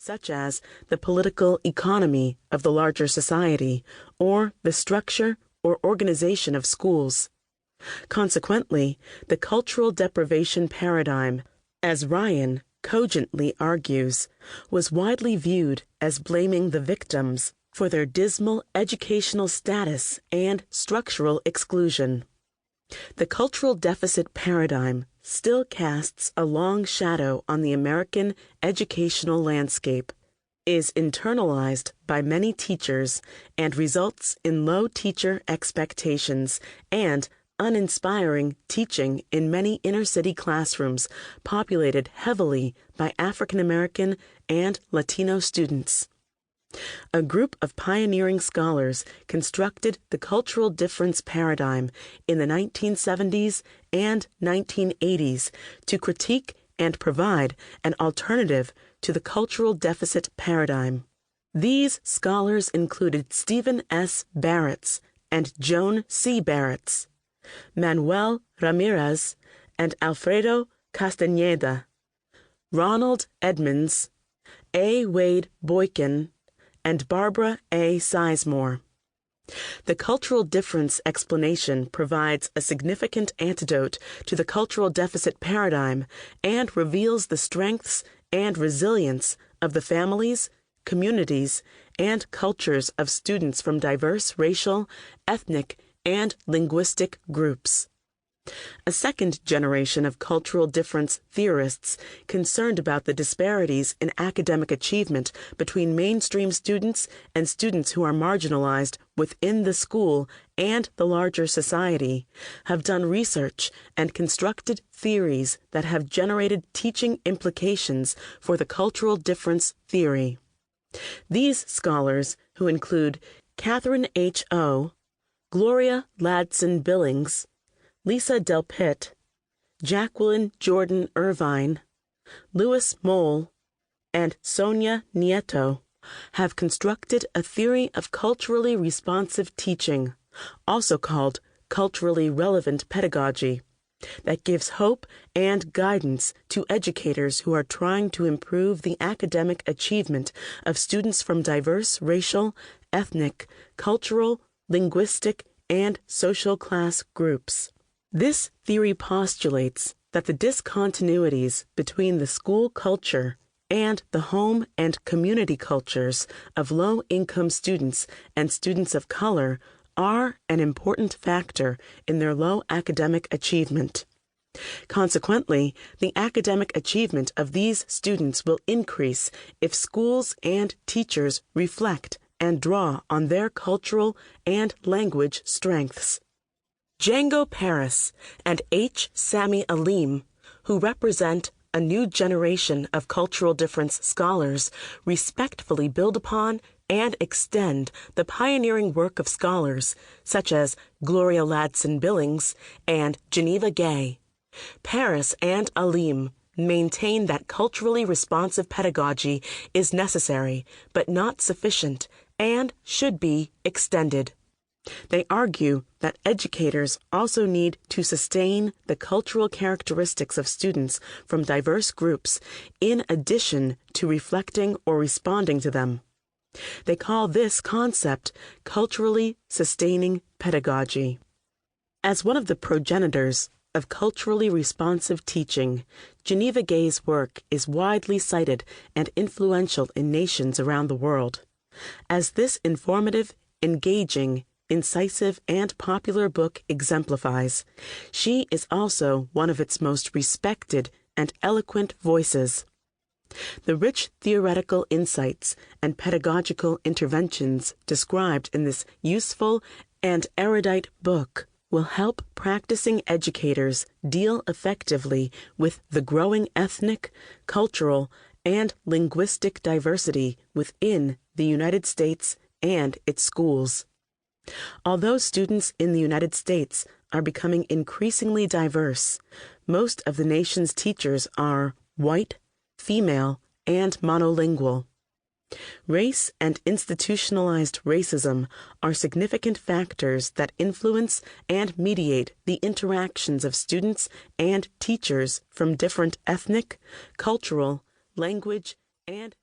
such as the political economy of the larger society or the structure or organization of schools. Consequently, the cultural deprivation paradigm, as Ryan cogently argues, was widely viewed as blaming the victims for their dismal educational status and structural exclusion. The cultural deficit paradigm still casts a long shadow on the American educational landscape, is internalized by many teachers, and results in low teacher expectations and uninspiring teaching in many inner-city classrooms populated heavily by African American and Latino students. A group of pioneering scholars constructed the cultural difference paradigm in the 1970s and 1980s to critique and provide an alternative to the cultural deficit paradigm. These scholars included Stephen S. Barretts and Joan C. Barretts, Manuel Ramirez and Alfredo Castañeda, Ronald Edmonds, A. Wade Boykin, and Barbara A. Sizemore. The cultural difference explanation provides a significant antidote to the cultural deficit paradigm and reveals the strengths and resilience of the families, communities, and cultures of students from diverse racial, ethnic, and linguistic groups. A second generation of cultural difference theorists concerned about the disparities in academic achievement between mainstream students and students who are marginalized within the school and the larger society have done research and constructed theories that have generated teaching implications for the cultural difference theory. These scholars, who include Catherine H. O., Gloria Ladson Billings, Lisa Del Pitt, Jacqueline Jordan Irvine, Louis Moll, and Sonia Nieto, have constructed a theory of culturally responsive teaching, also called culturally relevant pedagogy, that gives hope and guidance to educators who are trying to improve the academic achievement of students from diverse racial, ethnic, cultural, linguistic, and social class groups. This theory postulates that the discontinuities between the school culture and the home and community cultures of low-income students and students of color are an important factor in their low academic achievement. Consequently, the academic achievement of these students will increase if schools and teachers reflect and draw on their cultural and language strengths. Django Paris and H. Sami Alim, who represent a new generation of cultural difference scholars, respectfully build upon and extend the pioneering work of scholars such as Gloria Ladson Billings and Geneva Gay. Paris and Alim maintain that culturally responsive pedagogy is necessary but not sufficient and should be extended. They argue that educators also need to sustain the cultural characteristics of students from diverse groups in addition to reflecting or responding to them. They call this concept culturally sustaining pedagogy. As one of the progenitors of culturally responsive teaching, Geneva Gay's work is widely cited and influential in nations around the world. As this informative, engaging, incisive, and popular book exemplifies, she is also one of its most respected and eloquent voices. The rich theoretical insights and pedagogical interventions described in this useful and erudite book will help practicing educators deal effectively with the growing ethnic, cultural, and linguistic diversity within the United States and its schools. Although students in the United States are becoming increasingly diverse, most of the nation's teachers are white, female, and monolingual. Race and institutionalized racism are significant factors that influence and mediate the interactions of students and teachers from different ethnic, cultural, language, and